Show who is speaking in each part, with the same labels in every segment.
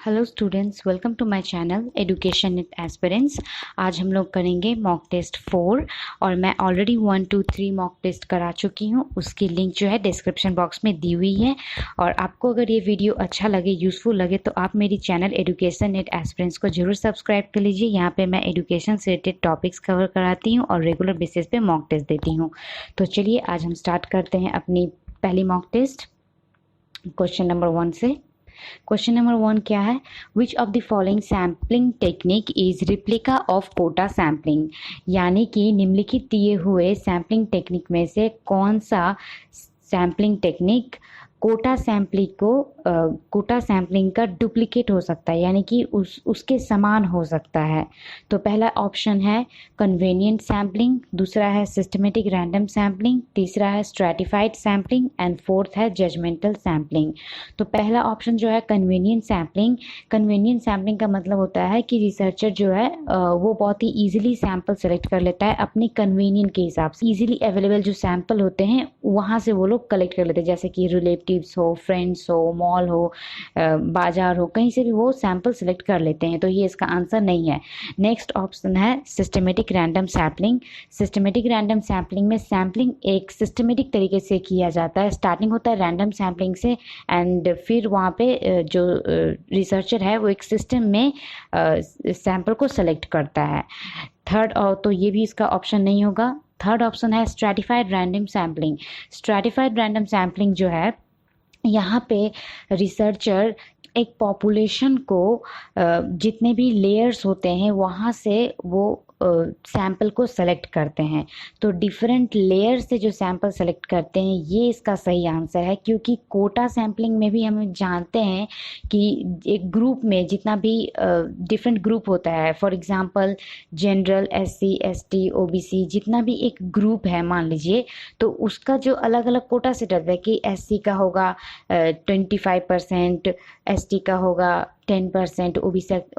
Speaker 1: Hello students, welcome to my channel education with aspirants. आज हम लोग करेंगे मॉक टेस्ट 4 और मैं ऑलरेडी 1, 2, 3 मॉक टेस्ट करा चुकी हूँ। उसकी लिंक जो है डिस्क्रिप्शन बॉक्स में दी हुई है। और आपको अगर ये वीडियो अच्छा लगे, यूज़फुल लगे, तो आप मेरी चैनल एजुकेशन विद एस्पिरेंट्स को जरूर सब्सक्राइब कर लीजिए। यहाँ पे मैं एजुकेशन से रिलेटेड टॉपिक्स कवर कराती हूँ और रेगुलर बेसिस पे मॉक टेस्ट देती हूँ। तो चलिए आज हम स्टार्ट करते हैं अपनी पहली मॉक टेस्ट क्वेश्चन नंबर 1 से। क्वेश्चन नंबर 1 क्या है? Which of the following sampling technique is replica of quota sampling, यानी कि निम्नलिखित दिए हुए सैम्पलिंग टेक्निक में से कौन सा सैम्पलिंग टेक्निक कोटा सैम्पलिंग का डुप्लीकेट हो सकता है, यानी कि उसके समान हो सकता है। तो पहला ऑप्शन है कन्वेनिएंट सैम्पलिंग, दूसरा है सिस्टमेटिक रैंडम सैम्पलिंग, तीसरा है स्ट्रैटिफाइड सैम्पलिंग एंड फोर्थ है जजमेंटल सैम्पलिंग। तो पहला ऑप्शन जो है कन्वेनिएंट सैम्पलिंग। कन्वेनिएंट सैम्पलिंग का मतलब होता है कि रिसर्चर जो है वो बहुत ही ईजिली सैम्पल सेलेक्ट कर लेता है अपने कन्वीनियंट के हिसाब से। ईजिली अवेलेबल जो सैम्पल होते हैं वहाँ से वो लोग कलेक्ट कर लेते हैं, जैसे कि रिलेटिव्स हो, फ्रेंड्स हो, मॉल हो, बाजार हो, कहीं से भी वो सैम्पल सेलेक्ट कर लेते हैं। तो ये इसका आंसर नहीं है। नेक्स्ट ऑप्शन है systematic random sampling. Systematic random sampling में सैम्पलिंग एक सिस्टमेटिक तरीके से किया जाता है। स्टार्टिंग होता है रैंडम सैम्पलिंग से एंड फिर वहाँ पे जो रिसर्चर है वो एक सिस्टम में सैंपल को सेलेक्ट करता है। थर्ड, तो ये भी इसका ऑप्शन नहीं होगा। थर्ड ऑप्शन है stratified random sampling. Stratified random sampling जो है, यहाँ पे रिसर्चर एक पॉपुलेशन को जितने भी लेयर्स होते हैं वहाँ से वो सैंपल को सेलेक्ट करते हैं। तो डिफरेंट लेयर से जो सैंपल सेलेक्ट करते हैं, ये इसका सही आंसर है। क्योंकि कोटा सैंपलिंग में भी हम जानते हैं कि एक ग्रुप में जितना भी डिफरेंट ग्रुप होता है, for example general, SC, ST, OBC, जितना भी एक ग्रुप है मान लीजिए, तो उसका जो अलग अलग कोटा सेट होता है कि SC का होगा 25%, ST का होगा 10%,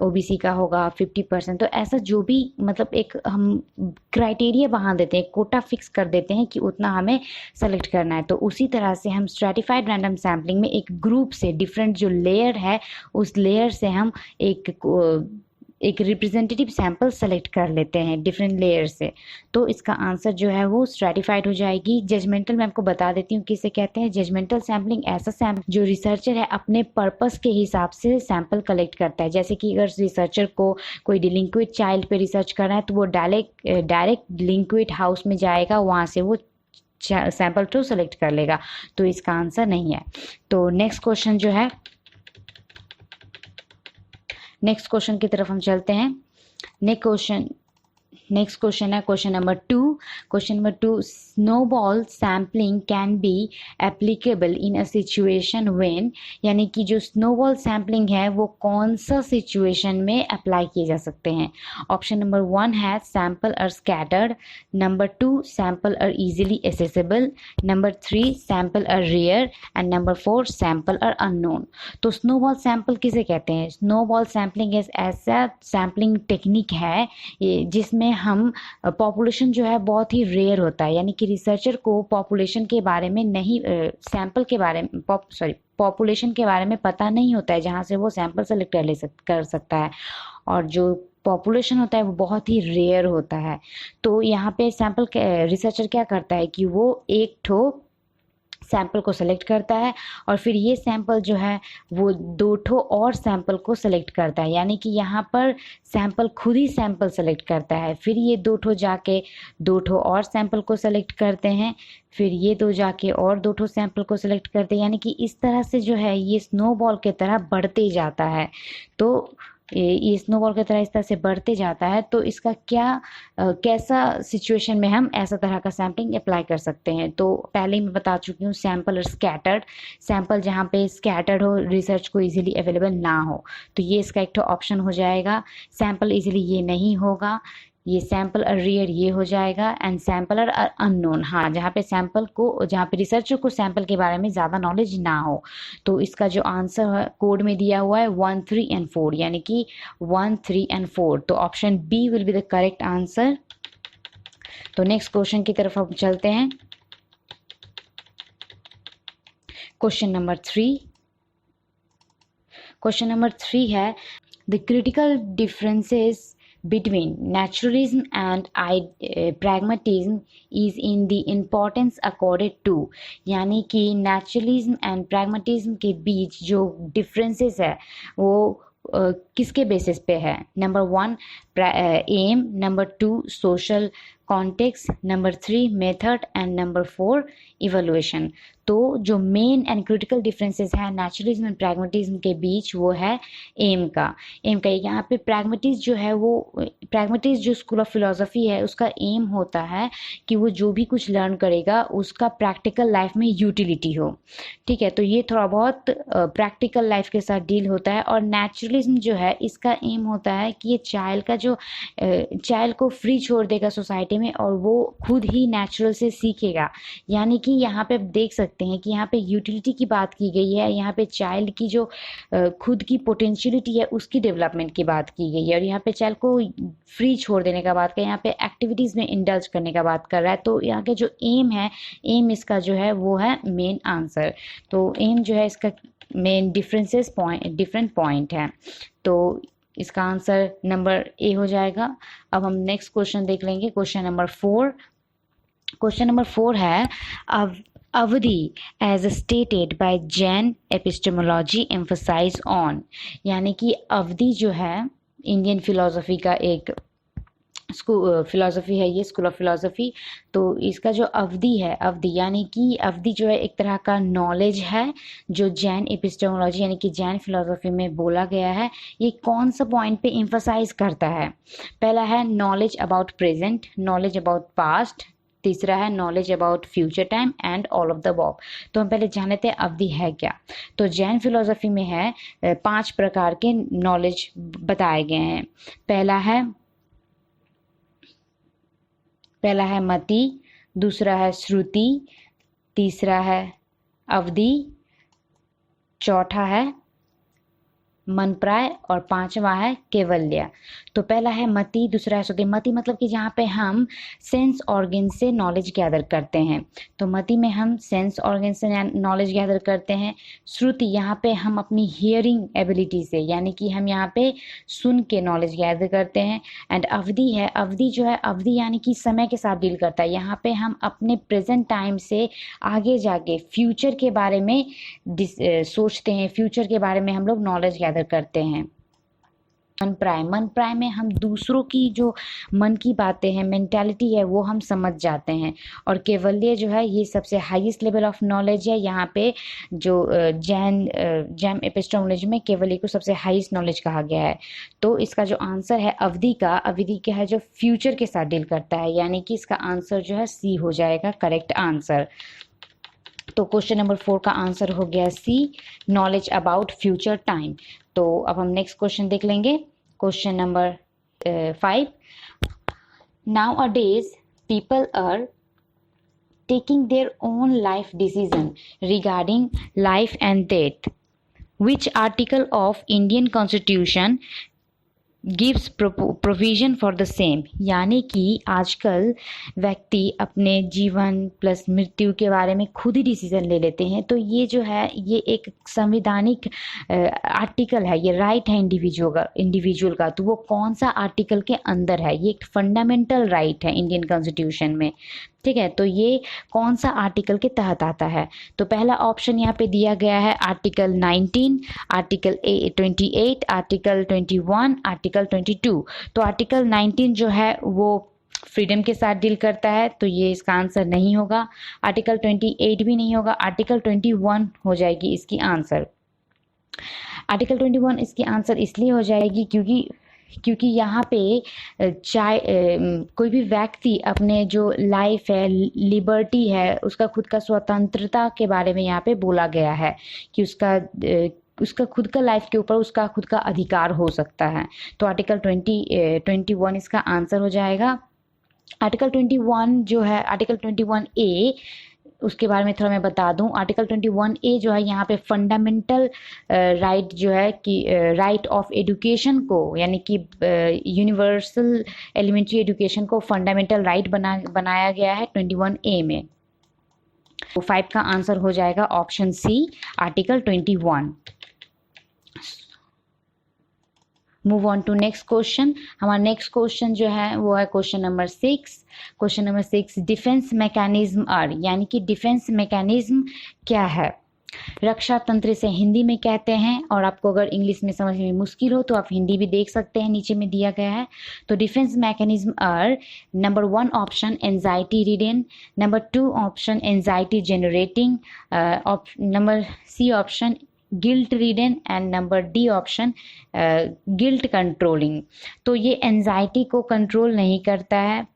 Speaker 1: OBC का होगा 50%। तो ऐसा जो भी मतलब एक हम क्राइटेरिया बना देते हैं, कोटा फिक्स कर देते हैं कि उतना हमें सेलेक्ट करना है। तो उसी तरह से हम स्ट्रैटिफाइड रैंडम सैम्पलिंग में एक ग्रुप से डिफरेंट जो लेयर है उस लेयर से हम एक रिप्रेजेंटेटिव सैंपल सेलेक्ट कर लेते हैं डिफरेंट लेयर से। तो इसका आंसर जो है वो स्ट्रैटिफाइड हो जाएगी। जजमेंटल मैं आपको बता देती हूँ किसे कहते हैं। जजमेंटल सैम्पलिंग ऐसा सैम्पल जो रिसर्चर है अपने पर्पस के हिसाब से सैंपल कलेक्ट करता है। जैसे कि अगर रिसर्चर को कोई डिलिंक्विट चाइल्ड पे रिसर्च करना है तो वो डायरेक्ट डिलिंक्विट हाउस में जाएगा, वहाँ से वो सैंपल तो सेलेक्ट कर लेगा। तो इसका आंसर नहीं है। तो नेक्स्ट क्वेश्चन जो है, नेक्स्ट क्वेश्चन की तरफ हम चलते हैं। नेक्स्ट क्वेश्चन है question number 2। Question number 2, snowball sampling can be applicable in a situation when, यानी कि जो स्नोबॉल सैम्पलिंग है वो कौन सा सिचुएशन में अप्लाई किए जा सकते हैं। ऑप्शन नंबर 1 है sample are scattered, number 2 sample are easily accessible, number 3 sample are rare and number 4 sample are unknown. तो स्नोबॉल सैंपल किसे कहते हैं? स्नोबॉल सैम्पलिंग ऐसा सैम्पलिंग टेक्निक है जिसमें हम पॉपुलेशन जो है बहुत ही रेयर होता है, यानी कि रिसर्चर को पॉपुलेशन के बारे में नहीं, सैंपल के बारे में पॉपुलेशन के बारे में पता नहीं होता है जहाँ से वो सैंपल सेलेक्ट कर सकता है। और जो पॉपुलेशन होता है वो बहुत ही रेयर होता है। तो यहाँ पे रिसर्चर क्या करता है कि वो एक ठो सैंपल को सेलेक्ट करता है और फिर ये सैंपल जो है वो 2 और सैंपल को सेलेक्ट करता है, यानी कि यहाँ पर सैंपल खुद ही सैंपल सेलेक्ट करता है। फिर ये 2 जाके 2 और सैंपल को सेलेक्ट करते हैं, फिर ये 2 जाके और 2 सैंपल को सेलेक्ट करते हैं, यानी कि इस तरह से जो है ये स्नोबॉल की तरह बढ़ते जाता है। तो ये स्नोबॉल की तरह इस तरह से बढ़ते जाता है। तो इसका कैसा सिचुएशन में हम ऐसा तरह का सैम्पलिंग अप्लाई कर सकते हैं? तो पहले ही मैं बता चुकी हूँ सैंपल और स्कैटर्ड। सैंपल जहाँ पे स्कैटर्ड हो, रिसर्च को इजीली अवेलेबल ना हो, तो ये इसका एक ऑप्शन हो जाएगा। सैंपल इजीली ये नहीं होगा, ये सैंपल और रेयर ये हो जाएगा एंड सैंपल और अननोन, हाँ, जहाँ पे रिसर्चर को सैंपल के बारे में ज़्यादा नॉलेज ना हो। तो इसका जो आंसर है कोड में दिया हुआ है 1, 3 एंड 4, यानी कि 1, 3 एंड 4। तो option B will be the correct answer. तो नेक्स्ट क्वेश्चन की तरफ हम चलते हैं। Question number 3। क्वेश्चन नंबर 3 है the critical differences between naturalism and pragmatism is in the importance accorded to, यानी कि नेचुरलिज्म एंड प्रैग्मेटिज्म के बीच जो डिफरेंसेस है वो किसके बेसिस पे है? Number 1 aim, number 2 social context, number 3 method and number 4 evaluation. तो जो मेन एंड क्रिटिकल डिफरेंसेस है नेचुरलिज्म एंड प्रैग्मेटिज्म के बीच वो है एम का। यहाँ पे प्रैग्मेटिस्ट जो है वो प्रैग्मेटिस्ट जो स्कूल ऑफ फिलोसफी है उसका एम होता है कि वो जो भी कुछ लर्न करेगा उसका प्रैक्टिकल लाइफ में यूटिलिटी हो। ठीक है, तो ये थोड़ा बहुत प्रैक्टिकल लाइफ के साथ डील होता है। और नेचुरलिज्म जो है इसका एम होता है कि ये चाइल्ड को फ्री छोड़ देगा सोसाइटी में और वो खुद ही नेचुरल से सीखेगा। यानी कि यहाँ पे देख सकते हैं कि यहाँ पे यूटिलिटी की बात की गई है, यहाँ पे चाइल्ड की जो खुद की पोटेंशियलिटी है उसकी डेवलपमेंट की बात की गई है, और यहाँ पे चाइल्ड को फ्री छोड़ देने का बात कर, यहाँ पे एक्टिविटीज़ में इंडल्ज करने का बात कर रहा है। तो यहाँ के जो एम है, एम इसका जो है वो है मेन आंसर। तो एम जो है इसका मेन डिफरेंट पॉइंट है, तो इसका आंसर नंबर ए हो जाएगा। अब हम नेक्स्ट क्वेश्चन देख लेंगे, क्वेश्चन नंबर 4। क्वेश्चन नंबर 4 है अवधि as stated by Jain epistemology emphasise on, यानी कि अवधि जो है इंडियन फिलोसफी का एक फिलोसफी है, ये स्कूल ऑफ फिलोसफी। तो इसका जो अवधि है, अवधि यानी कि अवधि जो है एक तरह का नॉलेज है जो जैन एपिस्टेमोलॉजी यानी कि जैन फिलोसफी में बोला गया है। ये कौन सा पॉइंट पे एम्फसाइज करता है? पहला है knowledge about present, knowledge about past, तीसरा है knowledge about future time and all of the above. तो हम पहले जान लेते हैं अवधि है क्या। तो जैन फिलोसफी में है 5 प्रकार के नॉलेज बताए गए हैं। पहला है मति, दूसरा है श्रुति, तीसरा है अवधि, चौथा है मनप्राय और पांचवा है केवल्य। तो पहला है मति, दूसरा है श्रुति। मति मतलब कि जहाँ पे हम सेंस ऑर्गन से नॉलेज गैदर करते हैं, तो मति में हम सेंस ऑर्गन से नॉलेज गैदर करते हैं। श्रुति यहाँ पे हम अपनी हियरिंग एबिलिटी से, यानी कि हम यहाँ पे सुन के नॉलेज गैदर करते हैं। एंड अवधि है, अवधि जो है अवधि यानी कि समय के साथ डील करता है। यहाँ पे हम अपने प्रेजेंट टाइम से आगे जाके फ्यूचर के बारे में सोचते हैं, फ्यूचर के बारे में हम लोग नॉलेज गैदर करते हैं। मन प्राय में हम दूसरों की जो मन की बातें हैं, मेंटालिटी है, वो हम समझ जाते हैं। और केवल्य जो है ये सबसे हाईएस्ट लेवल ऑफ नॉलेज है। यहाँ पे जो जैन एपिस्टेमोलॉजी में केवल्य को सबसे हाईएस्ट नॉलेज कहा गया है। तो इसका जो आंसर है अवधि का है जो फ्यूचर के साथ डील करता है, यानी कि इसका आंसर जो है सी हो जाएगा करेक्ट आंसर। तो क्वेश्चन नंबर 4 का आंसर हो गया सी, नॉलेज अबाउट फ्यूचर टाइम। तो अब हम नेक्स्ट क्वेश्चन देख लेंगे, question number 5। Nowadays people are taking their own life decision regarding life and death. Which article of Indian Constitution gives provision for the same, यानी कि आजकल व्यक्ति अपने जीवन प्लस मृत्यु के बारे में खुद ही डिसीजन ले लेते हैं। तो ये जो है ये एक संवैधानिक आर्टिकल है, ये राइट है इंडिविजुअल का। तो वो कौन सा आर्टिकल के अंदर है? ये एक फंडामेंटल राइट है इंडियन कॉन्स्टिट्यूशन में। ठीक है, तो ये कौन सा आर्टिकल के तहत आता है? तो पहला ऑप्शन यहाँ पे दिया गया है आर्टिकल 19, आर्टिकल 28, आर्टिकल 21, आर्टिकल 22। तो आर्टिकल 19 जो है वो फ्रीडम के साथ डील करता है, तो ये इसका आंसर नहीं होगा। आर्टिकल 28 भी नहीं होगा, आर्टिकल 21 हो जाएगी इसकी आंसर। आर्टिकल 21 इसकी आंसर इसलिए हो जाएगी क्योंकि यहाँ पे कोई भी व्यक्ति अपने जो लाइफ है, लिबर्टी है, उसका खुद का स्वतंत्रता के बारे में यहाँ पे बोला गया है कि उसका खुद का लाइफ के ऊपर उसका खुद का अधिकार हो सकता है। तो आर्टिकल 21 इसका आंसर हो जाएगा। आर्टिकल 21 जो है, आर्टिकल 21A, उसके बारे में थोड़ा मैं बता दूं। आर्टिकल 21A जो है यहाँ पे फंडामेंटल राइट जो है कि राइट ऑफ एजुकेशन को, यानी कि यूनिवर्सल एलिमेंट्री एजुकेशन को फंडामेंटल राइट बनाया गया है 21A में। तो 5 का आंसर हो जाएगा option C, article 21। Move on to next question. हमारा नेक्स्ट क्वेश्चन जो है वो है question number 6। Question number 6, defence mechanism are, यानी कि डिफेंस मैकेनिज्म क्या है। रक्षा तंत्र से हिंदी में कहते हैं, और आपको अगर इंग्लिश में समझ में मुश्किल हो तो आप हिंदी भी देख सकते हैं, नीचे में दिया गया है। तो defence mechanism are, number 1 option anxiety ridden, number 2 option anxiety generating, number C option guilt ridden, and number D option guilt controlling. तो ये एंजाइटी को कंट्रोल नहीं करता है,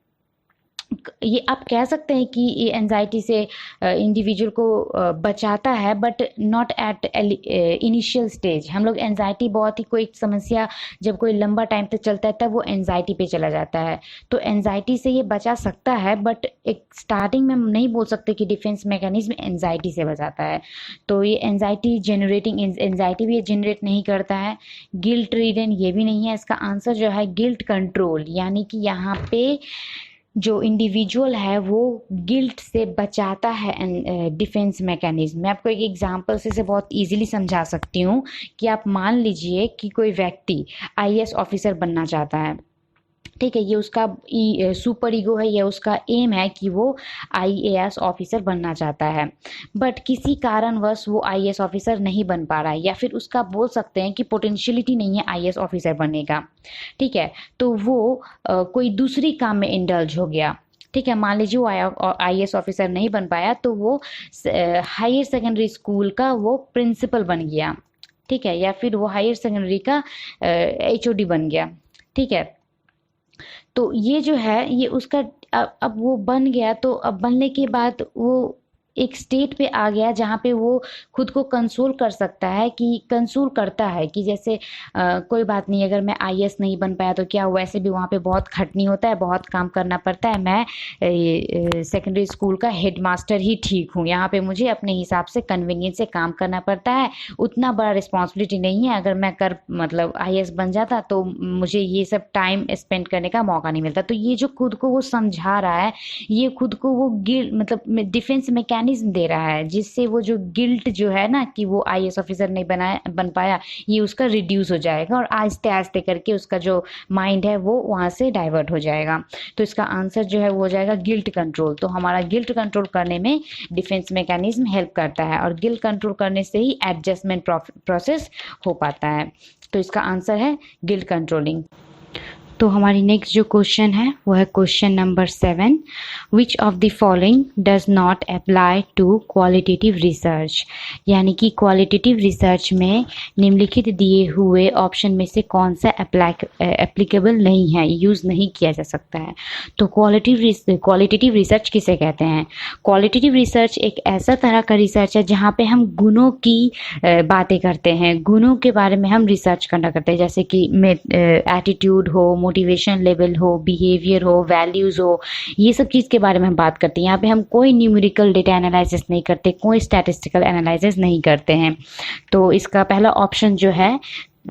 Speaker 1: ये आप कह सकते हैं कि ये एंजाइटी से इंडिविजुअल को बचाता है, but not at initial stage. हम लोग एंजाइटी बहुत ही, कोई समस्या जब कोई लंबा टाइम तक चलता है तब वो एंजाइटी पे चला जाता है। तो एंजाइटी से ये बचा सकता है, बट एक स्टार्टिंग में हम नहीं बोल सकते कि डिफेंस मैकेनिज्म एंजाइटी से बचाता है। तो ये एंजाइटी जनरेटिंग, एंजाइटी भी ये जनरेट नहीं करता है। गिल्ट रिडन ये भी नहीं है। इसका आंसर जो है गिल्ट कंट्रोल, यानी कि यहाँ पे जो इंडिविजुअल है वो गिल्ट से बचाता है डिफेंस मैकेनिज्म। मैं आपको एक एग्जांपल से बहुत इजीली समझा सकती हूँ कि आप मान लीजिए कि कोई व्यक्ति आईएएस ऑफिसर बनना चाहता है, ठीक है, ये उसका सुपर ईगो है, ये उसका एम है कि वो आईएएस ऑफिसर बनना चाहता है, बट किसी कारणवश वो आईएएस ऑफिसर नहीं बन पा रहा है, या फिर उसका बोल सकते हैं कि पोटेंशियलिटी नहीं है आईएएस ऑफिसर बनने का, ठीक है। तो वो कोई दूसरी काम में इंडल्ज हो गया, ठीक है। मान लीजिए वो आईएएस ऑफिसर नहीं बन पाया, तो वो हायर सेकेंडरी स्कूल का वो प्रिंसिपल बन गया, ठीक है, या फिर वो हायर सेकेंडरी का एचओडी बन गया, ठीक है। तो ये जो है ये उसका अब वो बन गया, तो अब बनने के बाद वो एक स्टेट पे आ गया जहाँ पे वो खुद को कंसोल कर सकता है, कि कंसोल करता है कि जैसे कोई बात नहीं, अगर मैं आईएएस नहीं बन पाया तो क्या, वैसे भी वहाँ पे बहुत खटनी होता है, बहुत काम करना पड़ता है, मैं सेकेंडरी स्कूल का हेडमास्टर ही ठीक हूँ, यहाँ पे मुझे अपने हिसाब से कन्वीनियंस से काम करना पड़ता है, उतना बड़ा रिस्पॉन्सिबिलिटी नहीं है। अगर मैं मतलब आईएएस बन जाता तो मुझे ये सब टाइम स्पेंड करने का मौका नहीं मिलता। तो ये जो खुद को वो समझा रहा है, ये खुद को वो मतलब डिफेंस मैकेनिज्म दे रहा है, जिससे वो जो गिल्ट जो है ना कि वो आईएएस ऑफिसर नहीं बन पाया, ये उसका रिड्यूस हो जाएगा, और आहिस्ते आहिस्ते करके उसका जो माइंड है वो वहाँ से डाइवर्ट हो जाएगा। तो इसका आंसर जो है वो हो जाएगा गिल्ट कंट्रोल। तो हमारा गिल्ट कंट्रोल करने में डिफेंस मैकेनिज्म हेल्प करता है, और गिल्ट कंट्रोल करने से ही एडजस्टमेंट प्रोसेस हो पाता है। तो इसका आंसर है गिल्ट कंट्रोलिंग। तो हमारी नेक्स्ट जो क्वेश्चन है वो है question number 7, which of the following does not apply to qualitative research, यानी कि क्वालिटेटिव रिसर्च में निम्नलिखित दिए हुए ऑप्शन में से कौन सा एप्लीकेबल नहीं है, यूज़ नहीं किया जा सकता है। तो क्वालिटेटिव रिसर्च किसे कहते हैं? क्वालिटेटिव रिसर्च एक ऐसा तरह का रिसर्च है जहाँ पे हम गुणों की बातें करते हैं, गुणों के बारे में हम रिसर्च करना करते हैं, जैसे कि एटीट्यूड हो, मोटिवेशन लेवल हो, बिहेवियर हो, वैल्यूज़ हो, ये सब चीज़ के बारे में हम बात करते हैं। यहाँ पे हम कोई न्यूमेरिकल डेटा एनालिसिस नहीं करते, कोई स्टैटिस्टिकल एनालिसिस नहीं करते हैं। तो इसका पहला ऑप्शन जो है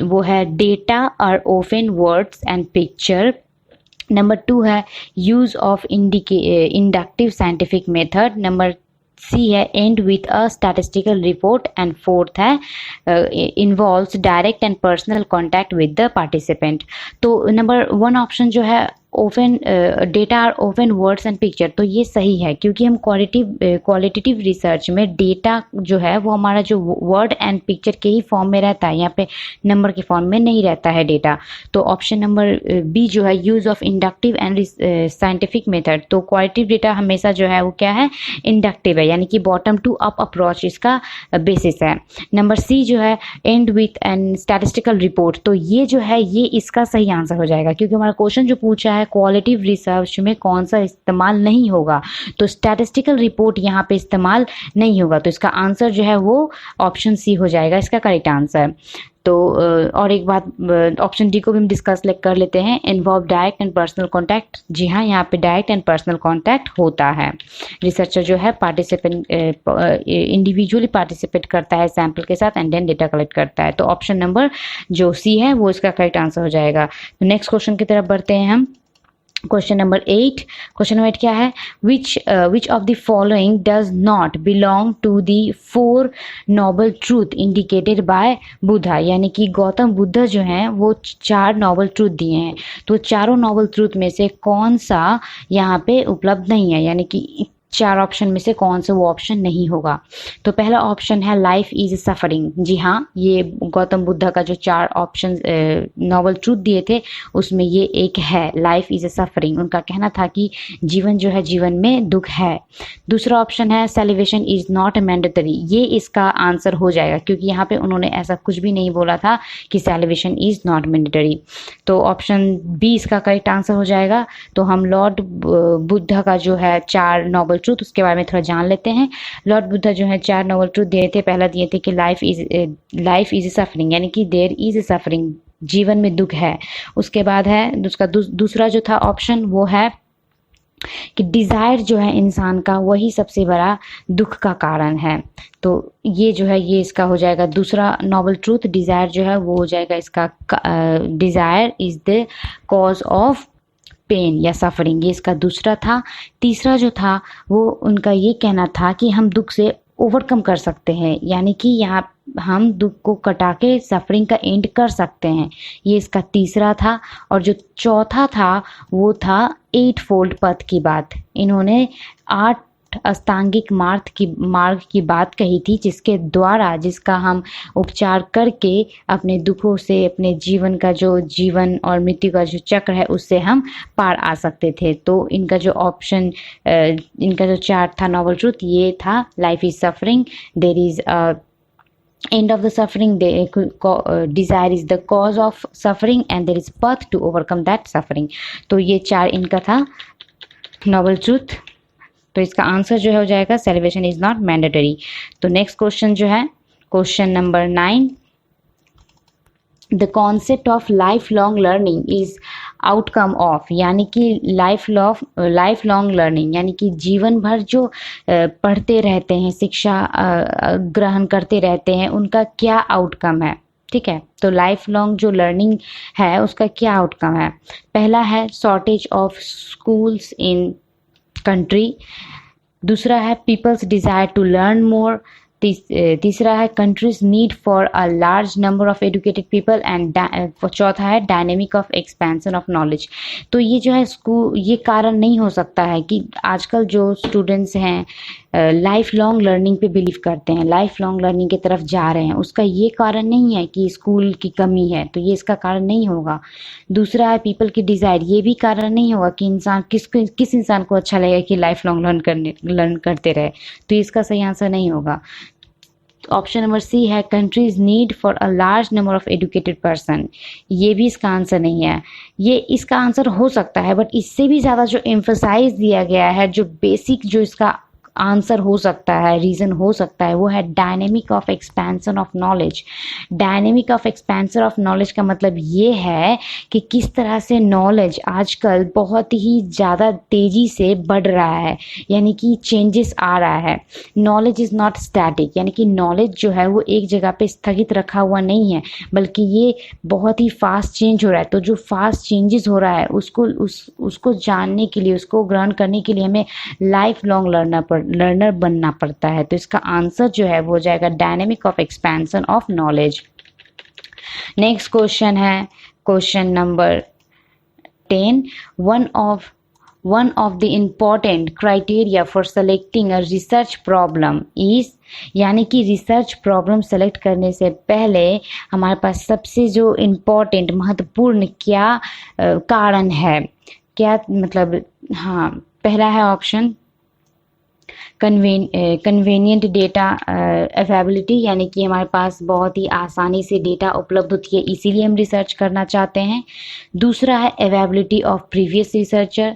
Speaker 1: वो है data are often words and picture. Number 2 है use of inductive scientific method. Number C है and with a statistical report, and fourth है involves direct and personal contact with the participant. तो नंबर 1 ऑप्शन जो है open data are open words and picture, तो ये सही है, क्योंकि हम क्वालिटेटिव रिसर्च में डेटा जो है वो हमारा जो वर्ड एंड पिक्चर के ही फॉर्म में रहता है, यहाँ पे नंबर के फॉर्म में नहीं रहता है डेटा। तो ऑप्शन नंबर बी जो है use of inductive and scientific method, तो क्वालिटेटिव डेटा हमेशा जो है वो क्या है, इंडक्टिव है, यानी कि बॉटम टू अप अप्रोच इसका बेसिस है। नंबर सी जो है and with and statistical report, तो ये जो है ये इसका सही आंसर हो जाएगा, क्योंकि हमारा क्वेश्चन जो पूछा है क्वालिटेटिव रिसर्च में कौन सा इस्तेमाल नहीं होगा, तो स्टैटिस्टिकल रिपोर्ट यहाँ पे इस्तेमाल नहीं होगा। तो इसका आंसर जो है वो ऑप्शन सी हो जाएगा इसका करेक्ट आंसर। तो और एक बात, ऑप्शन डी को भी हम डिस्कस कर लेते हैं, involve direct and personal contact. जी हाँ, यहाँ पे डायरेक्ट एंड पर्सनल कॉन्टैक्ट होता है। रिसर्चर जो है इंडिविजुअली पार्टिसिपेट करता है सैंपल के साथ एंड देन डेटा कलेक्ट करता है। तो ऑप्शन नंबर जो सी है वो इसका करेक्ट आंसर हो जाएगा। तो नेक्स्ट क्वेश्चन की तरफ बढ़ते हैं हम। क्वेश्चन नंबर 8 क्या है, which of the following does not belong to the 4 noble truth indicated by Buddha, यानी कि गौतम बुद्ध जो हैं वो 4 नोबल ट्रूथ दिए हैं, तो चारों नोबल ट्रूथ में से कौन सा यहाँ पे उपलब्ध नहीं है, यानी कि 4 ऑप्शन में से कौन सा वो ऑप्शन नहीं होगा। तो पहला ऑप्शन है लाइफ इज सफरिंग। जी हाँ, ये गौतम बुद्ध का जो 4 ऑप्शन नोबल ट्रूथ दिए थे उसमें ये एक है, लाइफ इज सफरिंग। उनका कहना था कि जीवन जो है, जीवन में दुख है। दूसरा ऑप्शन है सेलिब्रेशन इज नॉट मैंडेटरी। ये इसका आंसर हो जाएगा क्योंकि यहाँ पे उन्होंने ऐसा कुछ भी नहीं बोला था कि सेलिब्रेशन इज नॉट मैंडेटरी। तो ऑप्शन बी इसका करेक्ट आंसर हो जाएगा। तो हम लॉर्ड बुद्ध का जो है 4 नोबल ट्रूथ उसके बारे में थोड़ा जान लेते हैं। लॉर्ड बुद्ध जो है 4 नोबल ट्रूथ दिए थे। पहला दिए थे कि लाइफ इज सफरिंग, यानी कि देयर इज सफरिंग, जीवन में दुख है। उसके बाद है उसका दूसरा जो था ऑप्शन वो है कि डिज़ायर जो है इंसान का वही सबसे बड़ा दुख का कारण है। तो ये जो है ये इसका हो जाएगा दूसरा नोबल ट्रूथ। डिज़ायर जो है वो हो जाएगा इसका, desire is the cause of pain या सफरिंग, ये इसका दूसरा था। तीसरा जो था वो उनका ये कहना था कि हम दुख से ओवरकम कर सकते हैं, यानी कि यहाँ हम दुख को कटा के सफरिंग का एंड कर सकते हैं, ये इसका तीसरा था। और जो चौथा था वो था 8 फोल्ड पथ की बात। इन्होंने 8 अष्टांगिक मार्ग की बात कही थी जिसके द्वारा, जिसका हम उपचार करके अपने दुखों से, अपने जीवन का जो जीवन और मृत्यु का जो चक्र है उससे हम पार आ सकते थे। तो इनका जो ऑप्शन, इनका जो 4 था नोबल ट्रूथ ये था life is suffering, there is end of the suffering, desire is the cause of suffering and there is path to overcome that suffering। तो ये 4 इनका था नोबल ट्रूथ। तो इसका आंसर जो है हो जाएगा सेलिब्रेशन इज नॉट मैंडेटरी। तो नेक्स्ट क्वेश्चन जो है question number 9, the concept of life long learning is outcome of, यानी कि लाइफ लॉन्ग लर्निंग यानी कि जीवन भर जो पढ़ते रहते हैं, शिक्षा ग्रहण करते रहते हैं, उनका क्या आउटकम है। ठीक है, तो लाइफ लॉन्ग जो लर्निंग है उसका क्या आउटकम है। पहला है shortage of schools in country. दूसरा है people's desire to learn more. तीसरा है countries need for a large number of educated people and चौथा है dynamic of expansion of knowledge. तो ये जो है स्कूल, ये कारण नहीं हो सकता है कि आजकल जो स्टूडेंट्स हैं लाइफ लॉन्ग लर्निंग पे बिलीव करते हैं, लाइफ लॉन्ग लर्निंग की तरफ जा रहे हैं, उसका ये कारण नहीं है कि स्कूल की कमी है, तो ये इसका कारण नहीं होगा। दूसरा है पीपल की डिज़ायर, ये भी कारण नहीं होगा कि इंसान किस इंसान को अच्छा लगेगा कि लाइफ लॉन्ग लर्न करते रहे, तो इसका सही आंसर नहीं होगा। ऑप्शन नंबर सी है countries need for a large number of educated person, ये भी इसका आंसर नहीं है। ये इसका आंसर हो सकता है, बट इससे भी ज़्यादा जो एम्फसाइज दिया गया है, जो बेसिक जो इसका आंसर हो सकता है, रीज़न हो सकता है, वो है dynamic of expansion of knowledge. Dynamic of expansion of knowledge का मतलब ये है कि किस तरह से नॉलेज आजकल बहुत ही ज़्यादा तेज़ी से बढ़ रहा है, यानी कि चेंजेस आ रहा है। नॉलेज इज़ नॉट स्टैटिक, यानी कि नॉलेज जो है वो एक जगह पे स्थगित रखा हुआ नहीं है, बल्कि ये बहुत ही फास्ट चेंज हो रहा है। तो जो फास्ट चेंजेस हो रहा है उसको जानने के लिए, उसको ग्रहण करने के लिए हमें लाइफ लॉन्ग लर्नर बनना पड़ता है। तो इसका आंसर जो है वो हो जाएगा dynamic of expansion of knowledge. Next question है question number 10, one of the important criteria for selecting a research problem is, यानी कि रिसर्च प्रॉब्लम सेलेक्ट करने से पहले हमारे पास सबसे जो इम्पोर्टेंट महत्वपूर्ण क्या कारण है, क्या मतलब, हाँ पहला है ऑप्शन कन्वीनियंट डेटा अवेलेबिलिटी, यानी कि हमारे पास बहुत ही आसानी से डेटा उपलब्ध होती है इसीलिए हम रिसर्च करना चाहते हैं। दूसरा है अवेलेबिलिटी ऑफ प्रीवियस रिसर्चर।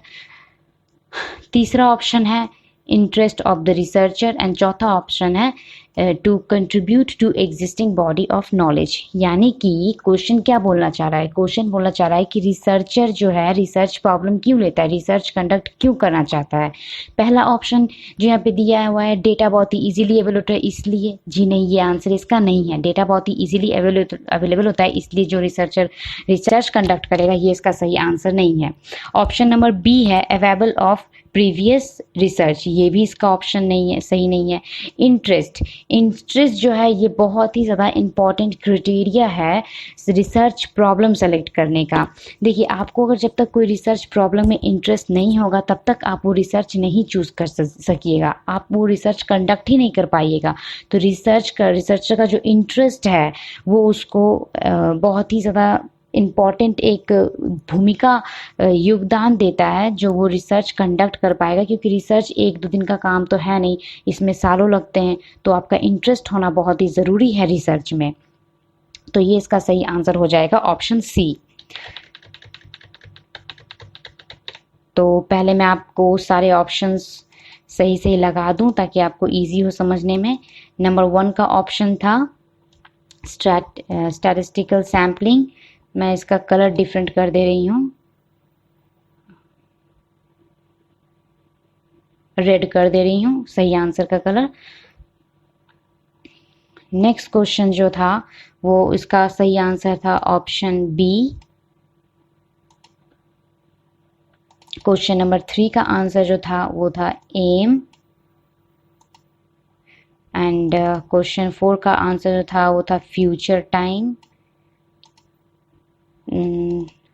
Speaker 1: तीसरा ऑप्शन है interest of the researcher and चौथा ऑप्शन है to contribute to existing body of knowledge. यानी कि क्वेश्चन क्या बोलना चाह रहा है, क्वेश्चन बोलना चाह रहा है कि रिसर्चर जो है रिसर्च प्रॉब्लम क्यों लेता है, रिसर्च कंडक्ट क्यों करना चाहता है। पहला ऑप्शन जो यहाँ पे दिया हुआ है, डेटा बहुत ही इजीली अवेलेबल होता है इसलिए। जी नहीं, ये आंसर इसका नहीं है। डेटा बहुत ही इजीली अवेलेबल होता है इसलिए जो रिसर्चर रिसर्च कंडक्ट करेगा, ये इसका सही आंसर नहीं है। ऑप्शन नंबर बी है अवेलेबल ऑफ प्रीवियस रिसर्च, ये भी इसका ऑप्शन नहीं है, सही नहीं है। इंटरेस्ट जो है ये बहुत ही ज़्यादा इम्पॉर्टेंट क्राइटेरिया है रिसर्च प्रॉब्लम सेलेक्ट करने का। देखिए, आपको अगर जब तक कोई रिसर्च प्रॉब्लम में इंटरेस्ट नहीं होगा तब तक आप वो रिसर्च नहीं चूज़ कर सकिएगा, आप वो रिसर्च कंडक्ट ही नहीं कर पाइएगा। तो रिसर्चर का जो इंटरेस्ट है वो उसको बहुत ही ज़्यादा इम्पॉर्टेंट एक भूमिका योगदान देता है जो वो रिसर्च कंडक्ट कर पाएगा, क्योंकि रिसर्च एक दो दिन का काम तो है नहीं, इसमें सालों लगते हैं। तो आपका इंटरेस्ट होना बहुत ही ज़रूरी है रिसर्च में। तो ये इसका सही आंसर हो जाएगा ऑप्शन सी। तो पहले मैं आपको सारे ऑप्शंस सही से लगा दूं ताकि आपको इजी हो समझने में। नंबर 1 का ऑप्शन था स्टैटिस्टिकल सैम्पलिंग। मैं इसका कलर डिफरेंट कर दे रही हूँ, रेड कर दे रही हूँ सही आंसर का कलर। नेक्स्ट क्वेश्चन जो था वो इसका सही आंसर था ऑप्शन बी। क्वेश्चन नंबर 3 का आंसर जो था वो था एम। एंड क्वेश्चन 4 का आंसर जो था वो था फ्यूचर टाइम।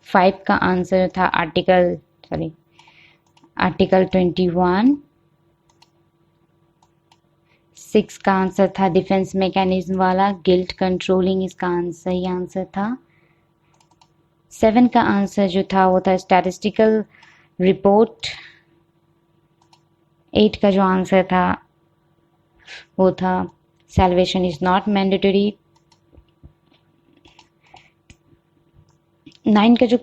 Speaker 1: 5 का आंसर था आर्टिकल 21। 6 का आंसर था डिफेंस मैकेनिज्म वाला गिल्ट कंट्रोलिंग, इसका सही आंसर था। 7 का आंसर जो था वो था स्टैटिस्टिकल रिपोर्ट। 8 का जो आंसर था वो था सैल्वेशन इज नॉट मैंडेटरी। 9 का जो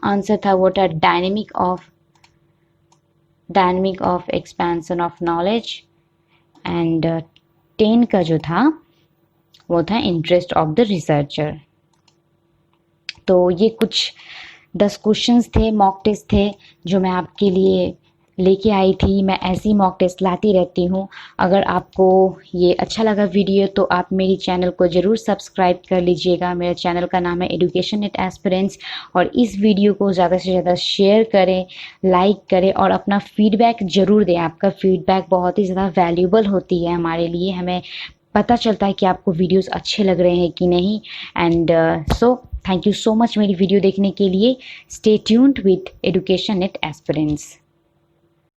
Speaker 1: आंसर था वो था dynamic of expansion of knowledge. And 10 का जो था वो था इंटरेस्ट ऑफ द रिसर्चर। तो ये कुछ 10 क्वेश्चंस थे, मॉक टेस्ट थे जो मैं आपके लिए लेके आई थी। मैं ऐसी मॉक टेस्ट लाती रहती हूँ। अगर आपको ये अच्छा लगा वीडियो तो आप मेरी चैनल को ज़रूर सब्सक्राइब कर लीजिएगा। मेरे चैनल का नाम है एजुकेशन एट एस्पिरेंट्स। और इस वीडियो को ज़्यादा से ज़्यादा शेयर करें, लाइक करें और अपना फीडबैक ज़रूर दें। आपका फीडबैक बहुत ही ज़्यादा वैल्यूबल होती है हमारे लिए, हमें पता चलता है कि आपको वीडियोस अच्छे लग रहे हैं कि नहीं। And so thank you so much मेरी वीडियो देखने के लिए। Stay tuned with education at aspirants.